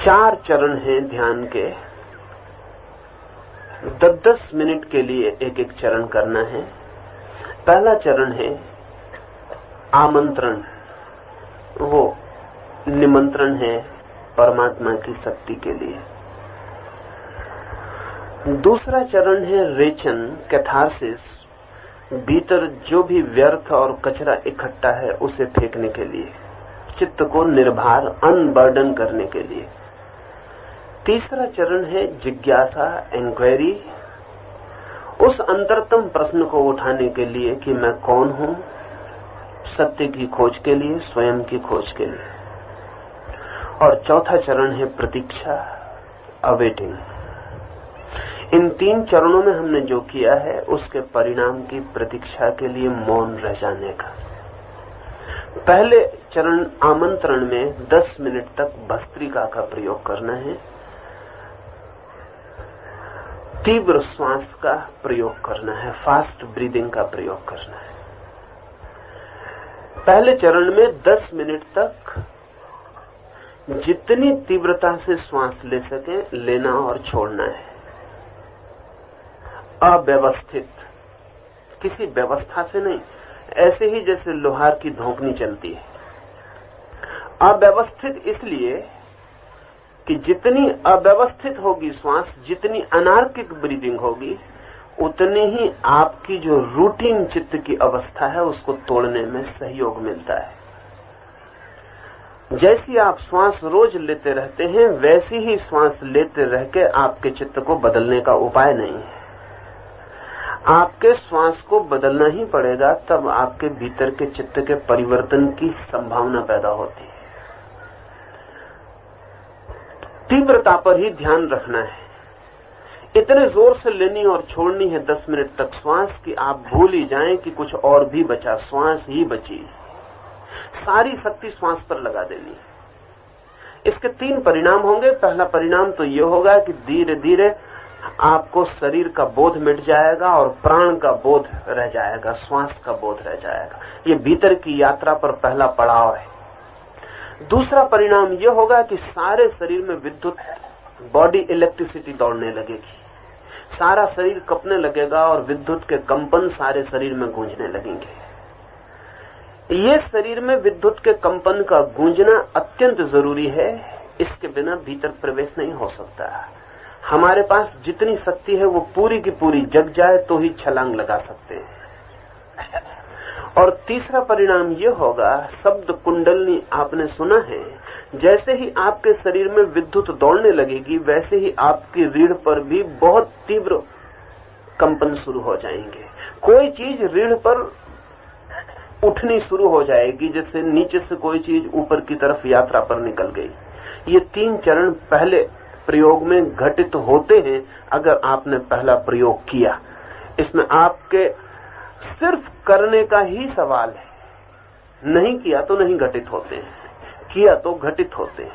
4 चरण हैं ध्यान के। 10-10 मिनट के लिए एक एक चरण करना है। पहला चरण है आमंत्रण, वो निमंत्रण है परमात्मा की शक्ति के लिए। दूसरा चरण है रेचन, कैथारसिस, भीतर जो भी व्यर्थ और कचरा इकट्ठा है उसे फेंकने के लिए, चित्त को निर्भर अनबर्डन करने के लिए। तीसरा चरण है जिज्ञासा, इंक्वायरी, उस अंतरतम प्रश्न को उठाने के लिए कि मैं कौन हूं, सत्य की खोज के लिए, स्वयं की खोज के लिए। और चौथा चरण है प्रतीक्षा, अवेटिंग। इन 3 चरणों में हमने जो किया है उसके परिणाम की प्रतीक्षा के लिए मौन रह जाने का। पहले चरण आमंत्रण में 10 मिनट तक भस्त्रिका का प्रयोग करना है, तीव्र श्वास का प्रयोग करना है, फास्ट ब्रीदिंग का प्रयोग करना है। पहले चरण में 10 मिनट तक जितनी तीव्रता से श्वास ले सके लेना और छोड़ना है। अव्यवस्थित, किसी व्यवस्था से नहीं, ऐसे ही जैसे लोहार की धोकनी चलती है। अव्यवस्थित इसलिए कि जितनी अव्यवस्थित होगी श्वास, जितनी अनार्किक ब्रीदिंग होगी, उतनी ही आपकी जो रूटीन चित्त की अवस्था है उसको तोड़ने में सहयोग मिलता है। जैसी आप श्वास रोज लेते रहते हैं वैसी ही श्वास लेते रह के आपके चित्त को बदलने का उपाय नहीं है। आपके श्वास को बदलना ही पड़ेगा, तब आपके भीतर के चित्त के परिवर्तन की संभावना पैदा होती है। तीव्रता पर ही ध्यान रखना है। इतने जोर से लेनी और छोड़नी है 10 मिनट तक श्वास कि आप भूल ही जाएं कि कुछ और भी बचा, श्वास ही बची। सारी शक्ति श्वास पर लगा देनी। इसके 3 परिणाम होंगे। पहला परिणाम तो यह होगा कि धीरे धीरे आपको शरीर का बोध मिट जाएगा और प्राण का बोध रह जाएगा, श्वास का बोध रह जाएगा। ये भीतर की यात्रा पर पहला पड़ाव है। दूसरा परिणाम यह होगा कि सारे शरीर में विद्युत, बॉडी इलेक्ट्रिसिटी दौड़ने लगेगी, सारा शरीर कपने लगेगा और विद्युत के कंपन सारे शरीर में गूंजने लगेंगे। ये शरीर में विद्युत के कंपन का गूंजना अत्यंत जरूरी है, इसके बिना भीतर प्रवेश नहीं हो सकता। हमारे पास जितनी शक्ति है वो पूरी की पूरी जग जाए तो ही छलांग लगा सकते हैं। और तीसरा परिणाम यह होगा, शब्द कुंडलनी आपने सुना है, जैसे ही आपके शरीर में विद्युत दौड़ने लगेगी वैसे ही आपकी रीढ़ पर भी बहुत तीव्र कंपन शुरू हो जाएंगे। कोई चीज रीढ़ पर उठनी शुरू हो जाएगी जैसे नीचे से कोई चीज ऊपर की तरफ यात्रा पर निकल गई। ये 3 चरण पहले प्रयोग में घटित होते हैं अगर आपने पहला प्रयोग किया। इसमें आपके सिर्फ करने का ही सवाल है, नहीं किया तो नहीं घटित होते हैं, किया तो घटित होते हैं।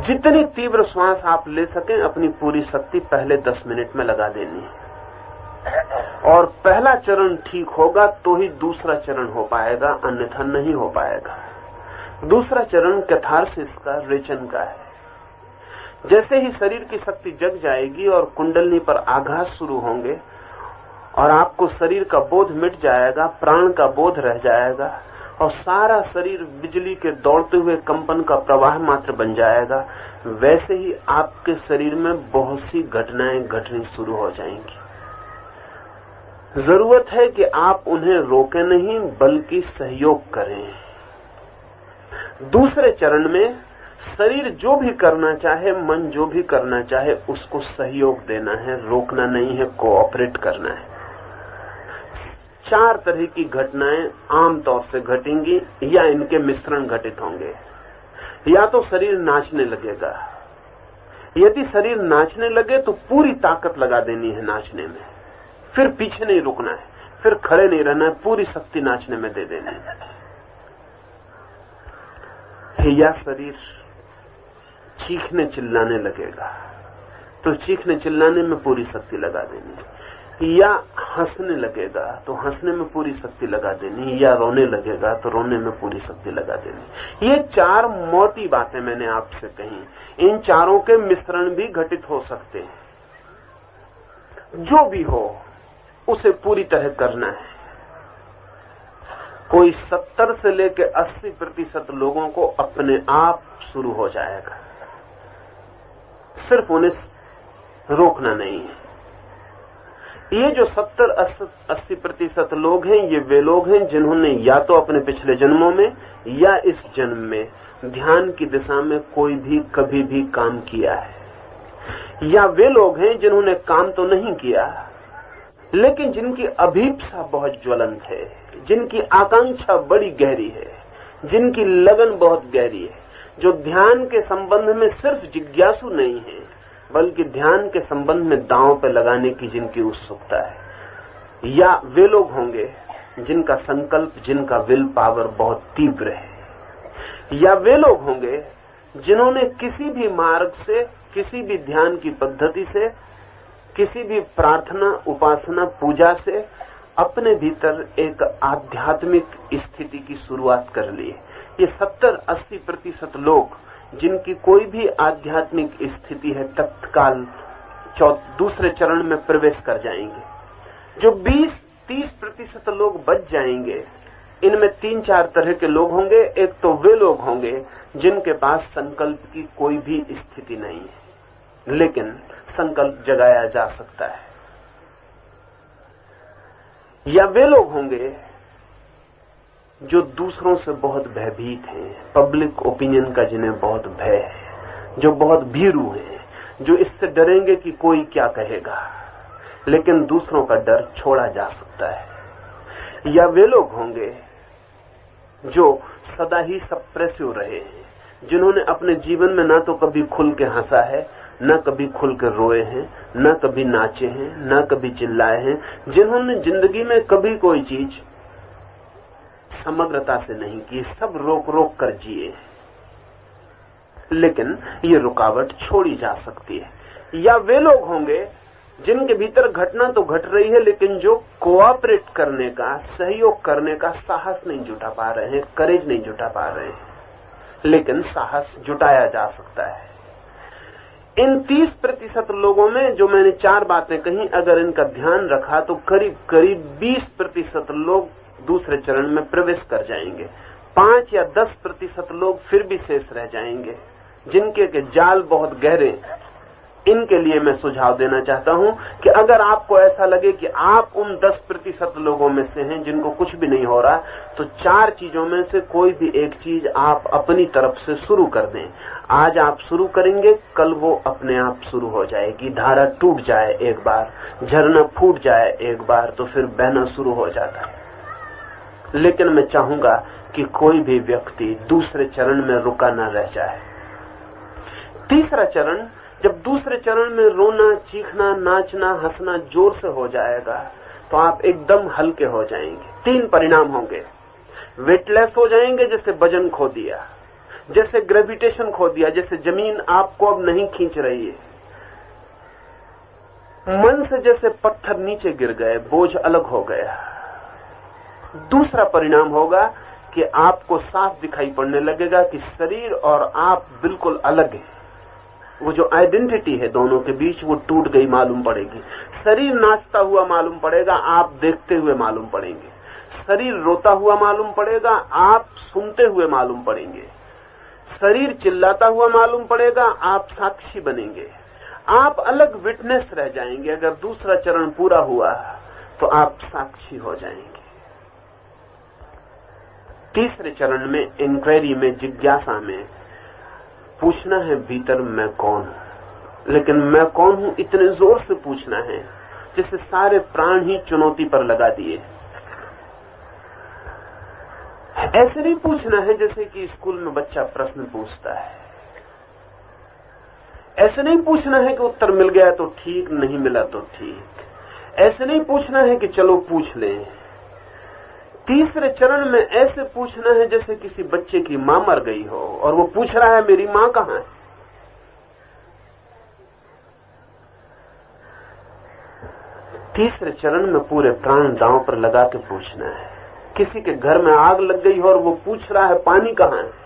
जितनी तीव्र श्वास आप ले सकें अपनी पूरी शक्ति पहले 10 मिनट में लगा देनी है। और पहला चरण ठीक होगा तो ही दूसरा चरण हो पाएगा, अन्यथा नहीं हो पाएगा। दूसरा चरण कैथारसिस का, रेचन का है। जैसे ही शरीर की शक्ति जग जाएगी और कुंडलनी पर आघात शुरू होंगे और आपको शरीर का बोध मिट जाएगा, प्राण का बोध रह जाएगा और सारा शरीर बिजली के दौड़ते हुए कंपन का प्रवाह मात्र बन जाएगा, वैसे ही आपके शरीर में बहुत सी घटनाएं घटनी शुरू हो जाएंगी। जरूरत है कि आप उन्हें रोकें नहीं बल्कि सहयोग करें। दूसरे चरण में शरीर जो भी करना चाहे, मन जो भी करना चाहे, उसको सहयोग देना है, रोकना नहीं है, कोऑपरेट करना है। 4 तरह की घटनाएं आमतौर से घटेंगी या इनके मिश्रण घटित होंगे। या तो शरीर नाचने लगेगा। यदि शरीर नाचने लगे तो पूरी ताकत लगा देनी है नाचने में, फिर पीछे नहीं रुकना है, फिर खड़े नहीं रहना है, पूरी शक्ति नाचने में दे देनी है। या शरीर चीखने चिल्लाने लगेगा तो चीखने चिल्लाने में पूरी शक्ति लगा देनी है। या हंसने लगेगा तो हंसने में पूरी शक्ति लगा देनी, या रोने लगेगा तो रोने में पूरी शक्ति लगा देनी। ये 4 मोटी बातें मैंने आपसे कही। इन चारों के मिश्रण भी घटित हो सकते हैं। जो भी हो उसे पूरी तरह करना है। कोई 70 से लेकर 80% लोगों को अपने आप शुरू हो जाएगा, सिर्फ उन्हें रोकना नहीं है। ये जो 70-80% लोग हैं, ये वे लोग हैं जिन्होंने या तो अपने पिछले जन्मों में या इस जन्म में ध्यान की दिशा में कोई भी कभी भी काम किया है, या वे लोग हैं जिन्होंने काम तो नहीं किया लेकिन जिनकी अभीप्सा बहुत ज्वलंत है, जिनकी आकांक्षा बड़ी गहरी है, जिनकी लगन बहुत गहरी है, जो ध्यान के संबंध में सिर्फ जिज्ञासु नहीं है बल्कि ध्यान के संबंध में दांव पे लगाने की जिनकी उत्सुकता है। या वे लोग होंगे जिनका संकल्प, जिनका विल पावर बहुत तीव्र है। या वे लोग होंगे जिन्होंने किसी भी मार्ग से, किसी भी ध्यान की पद्धति से, किसी भी प्रार्थना, उपासना, पूजा से अपने भीतर एक आध्यात्मिक स्थिति की शुरुआत कर ली। ये 70-80% लोग जिनकी कोई भी आध्यात्मिक स्थिति है तत्काल दूसरे चरण में प्रवेश कर जाएंगे। जो 20-30% लोग बच जाएंगे, इनमें 3-4 तरह के लोग होंगे। एक तो वे लोग होंगे जिनके पास संकल्प की कोई भी स्थिति नहीं है लेकिन संकल्प जगाया जा सकता है। या वे लोग होंगे जो दूसरों से बहुत भयभीत हैं, पब्लिक ओपिनियन का जिन्हें बहुत भय है, जो बहुत भीरू हैं, जो इससे डरेंगे कि कोई क्या कहेगा, लेकिन दूसरों का डर छोड़ा जा सकता है। या वे लोग होंगे जो सदा ही सप्रेसिव रहे हैं, जिन्होंने अपने जीवन में ना तो कभी खुल के हंसा है, ना कभी खुल के रोए हैं, ना कभी नाचे हैं, ना कभी चिल्लाए हैं, जिन्होंने जिंदगी में कभी कोई चीज समग्रता से नहीं की, सब रोक रोक कर जिए। लेकिन ये रुकावट छोड़ी जा सकती है। या वे लोग होंगे जिनके भीतर घटना तो घट रही है लेकिन जो कोऑपरेट करने का, सहयोग करने का साहस नहीं जुटा पा रहे हैं, करेज नहीं जुटा पा रहे हैं, लेकिन साहस जुटाया जा सकता है। इन 30% लोगों में जो मैंने 4 बातें कही, अगर इनका ध्यान रखा तो करीब करीब 20% लोग दूसरे चरण में प्रवेश कर जाएंगे। 5 या 10% लोग फिर भी शेष रह जाएंगे जिनके के जाल बहुत गहरे। इनके लिए मैं सुझाव देना चाहता हूं कि अगर आपको ऐसा लगे कि आप उन 10% लोगों में से हैं जिनको कुछ भी नहीं हो रहा, तो 4 चीजों में से कोई भी एक चीज आप अपनी तरफ से शुरू कर दें। आज आप शुरू करेंगे, कल वो अपने आप शुरू हो जाएगी। धारा टूट जाए एक बार, झरना फूट जाए एक बार, तो फिर बहना शुरू हो जाता है। लेकिन मैं चाहूंगा कि कोई भी व्यक्ति दूसरे चरण में रुका न रह जाए। तीसरा चरण, जब दूसरे चरण में रोना, चीखना, नाचना, हंसना जोर से हो जाएगा तो आप एकदम हल्के हो जाएंगे। 3 परिणाम होंगे। वेटलेस हो जाएंगे, जैसे वजन खो दिया, जैसे ग्रेविटेशन खो दिया, जैसे जमीन आपको अब नहीं खींच रही है। मन से जैसे पत्थर नीचे गिर गए, बोझ अलग हो गया। दूसरा परिणाम होगा कि आपको साफ दिखाई पड़ने लगेगा कि शरीर और आप बिल्कुल अलग हैं। वो जो आइडेंटिटी है दोनों के बीच, वो टूट गई मालूम पड़ेगी। शरीर नाचता हुआ मालूम पड़ेगा, आप देखते हुए मालूम पड़ेंगे। शरीर रोता हुआ मालूम पड़ेगा, आप सुनते हुए मालूम पड़ेंगे। शरीर चिल्लाता हुआ मालूम पड़ेगा, आप साक्षी बनेंगे। आप अलग विटनेस रह जाएंगे। अगर दूसरा चरण पूरा हुआ तो आप साक्षी हो जाएंगे। तीसरे चरण में, इंक्वायरी में, जिज्ञासा में पूछना है भीतर मैं कौन हूं। लेकिन मैं कौन हूं इतने जोर से पूछना है जैसे सारे प्राण ही चुनौती पर लगा दिए। ऐसे नहीं पूछना है जैसे कि स्कूल में बच्चा प्रश्न पूछता है। ऐसे नहीं पूछना है कि उत्तर मिल गया तो ठीक, नहीं मिला तो ठीक। ऐसे नहीं पूछना है कि चलो पूछ लें। तीसरे चरण में ऐसे पूछना है जैसे किसी बच्चे की मां मर गई हो और वो पूछ रहा है मेरी मां कहां है। तीसरे चरण में पूरे प्राण दांव पर लगा के पूछना है। किसी के घर में आग लग गई और वो पूछ रहा है पानी कहां है।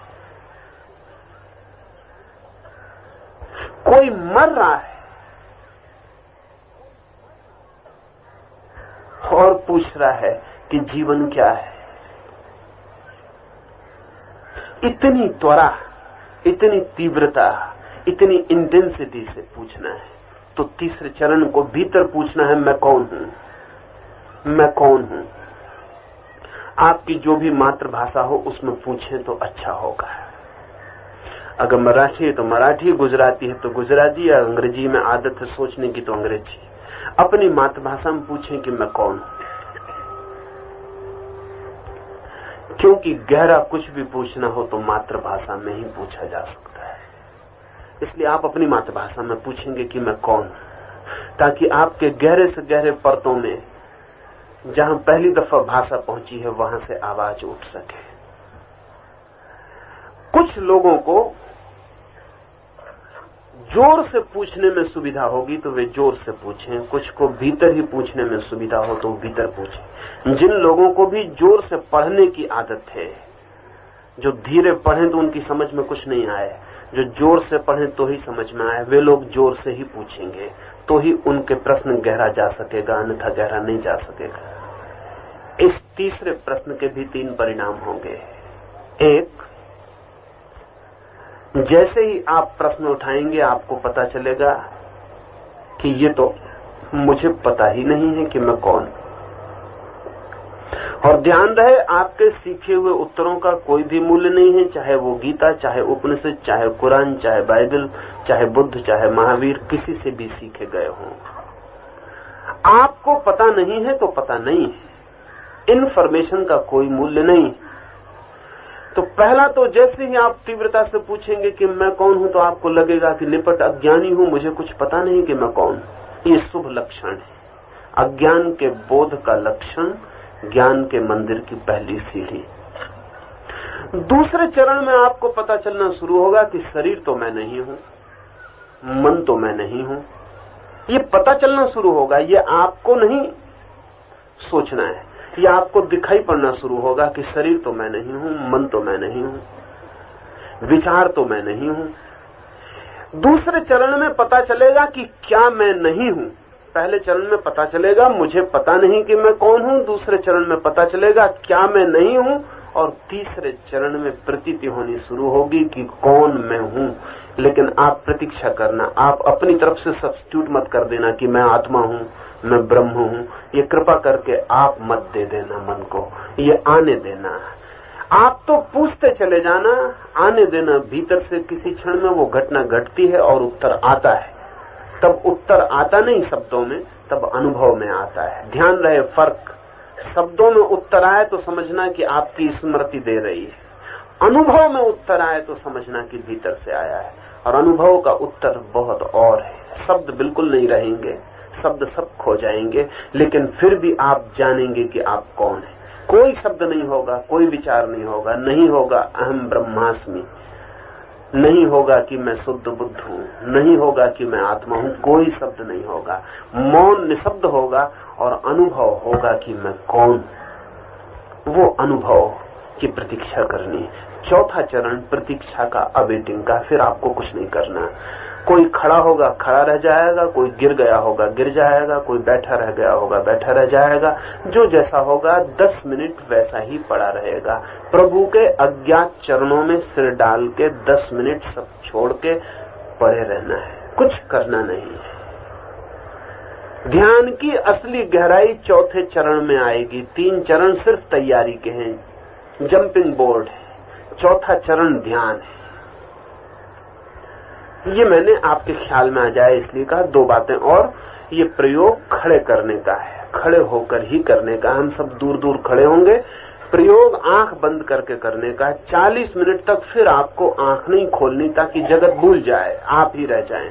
कोई मर रहा है और पूछ रहा है कि जीवन क्या है। इतनी त्वरा, इतनी तीव्रता, इतनी इंटेंसिटी से पूछना है। तो तीसरे चरण को भीतर पूछना है, मैं कौन हूं, मैं कौन हूं। आपकी जो भी मातृभाषा हो उसमें पूछें तो अच्छा होगा। अगर मराठी है तो मराठी, गुजराती है तो गुजराती, या अंग्रेजी में आदत है सोचने की तो अंग्रेजी। अपनी मातृभाषा में पूछें कि मैं कौन हूं, क्योंकि गहरा कुछ भी पूछना हो तो मातृभाषा में ही पूछा जा सकता है। इसलिए आप अपनी मातृभाषा में पूछेंगे कि मैं कौन हूं, ताकि आपके गहरे से गहरे परतों में जहां पहली दफा भाषा पहुंची है वहां से आवाज उठ सके। कुछ लोगों को जोर से पूछने में सुविधा होगी तो वे जोर से पूछें, कुछ को भीतर ही पूछने में सुविधा हो तो भीतर पूछें। जिन लोगों को भी जोर से पढ़ने की आदत है, जो धीरे पढ़ें तो उनकी समझ में कुछ नहीं आए, जो जोर से पढ़ें तो ही समझ में आए, वे लोग जोर से ही पूछेंगे तो ही उनके प्रश्न गहरा जा सकेगा, अन्यथा गहरा नहीं जा सकेगा। इस तीसरे प्रश्न के भी 3 परिणाम होंगे। एक, जैसे ही आप प्रश्न उठाएंगे आपको पता चलेगा कि ये तो मुझे पता ही नहीं है कि मैं कौन। और ध्यान रहे, आपके सीखे हुए उत्तरों का कोई भी मूल्य नहीं है, चाहे वो गीता, चाहे उपनिषद, चाहे कुरान, चाहे बाइबल, चाहे बुद्ध, चाहे महावीर, किसी से भी सीखे गए हों। आपको पता नहीं है तो पता नहीं है, इन्फॉर्मेशन का कोई मूल्य नहीं। तो पहला तो जैसे ही आप तीव्रता से पूछेंगे कि मैं कौन हूं तो आपको लगेगा कि निपट अज्ञानी हूं, मुझे कुछ पता नहीं कि मैं कौन। ये शुभ लक्षण है। अज्ञान के बोध का लक्षण ज्ञान के मंदिर की पहली सीढ़ी। दूसरे चरण में आपको पता चलना शुरू होगा कि शरीर तो मैं नहीं हूं, मन तो मैं नहीं हूं। ये पता चलना शुरू होगा, ये आपको नहीं सोचना है, ये आपको दिखाई पड़ना शुरू होगा कि शरीर तो मैं नहीं हूं, मन तो मैं नहीं हूं, विचार तो मैं नहीं हूं। दूसरे चरण में पता चलेगा कि क्या मैं नहीं हूं। पहले चरण में पता चलेगा मुझे पता नहीं कि मैं कौन हूं, दूसरे चरण में पता चलेगा क्या मैं नहीं हूं, और तीसरे चरण में प्रतीति होनी शुरू होगी कि कौन मैं हूं। लेकिन आप प्रतीक्षा करना, आप अपनी तरफ से सब्स्टिट्यूट मत कर देना कि मैं आत्मा हूं, मैं ब्रह्म हूं। ये कृपा करके आप मत दे देना मन को, ये आने देना। आप तो पूछते चले जाना, आने देना। भीतर से किसी क्षण में वो घटना घटती है और उत्तर आता है। तब उत्तर आता नहीं शब्दों में, तब अनुभव में आता है। ध्यान रहे फर्क। शब्दों में उत्तर आए तो समझना कि आपकी स्मृति दे रही है, अनुभव में उत्तर आए तो समझना कि भीतर से आया है। और अनुभव का उत्तर बहुत और है। शब्द बिल्कुल नहीं रहेंगे, शब्द सब खो जाएंगे, लेकिन फिर भी आप जानेंगे कि आप कौन है। कोई शब्द नहीं होगा, कोई विचार नहीं होगा, नहीं होगा अहम ब्रह्मास्मि, नहीं होगा कि मैं शुद्ध बुद्ध हूं, नहीं होगा कि मैं आत्मा हूं, कोई शब्द नहीं होगा। मौन निशब्द होगा और अनुभव होगा कि मैं कौन। वो अनुभव की प्रतीक्षा करनी। चौथा चरण प्रतीक्षा का, अवेटिंग का। फिर आपको कुछ नहीं करना। कोई खड़ा होगा, खड़ा रह जाएगा, कोई गिर गया होगा, गिर जाएगा, कोई बैठा रह गया होगा, बैठा रह जाएगा। जो जैसा होगा 10 मिनट वैसा ही पड़ा रहेगा। प्रभु के अज्ञात चरणों में सिर डाल के 10 मिनट सब छोड़ के पड़े रहना है, कुछ करना नहीं है। ध्यान की असली गहराई चौथे चरण में आएगी। 3 चरण सिर्फ तैयारी के हैं, जंपिंग बोर्ड है। चौथा चरण ध्यान है। ये मैंने आपके ख्याल में आ जाए इसलिए कहा। 2 बातें और। ये प्रयोग खड़े करने का है, खड़े होकर ही करने का। हम सब दूर दूर खड़े होंगे। प्रयोग आंख बंद करके करने का है 40 मिनट तक। फिर आपको आंख नहीं खोलनी ताकि जगत भूल जाए, आप ही रह जाएं।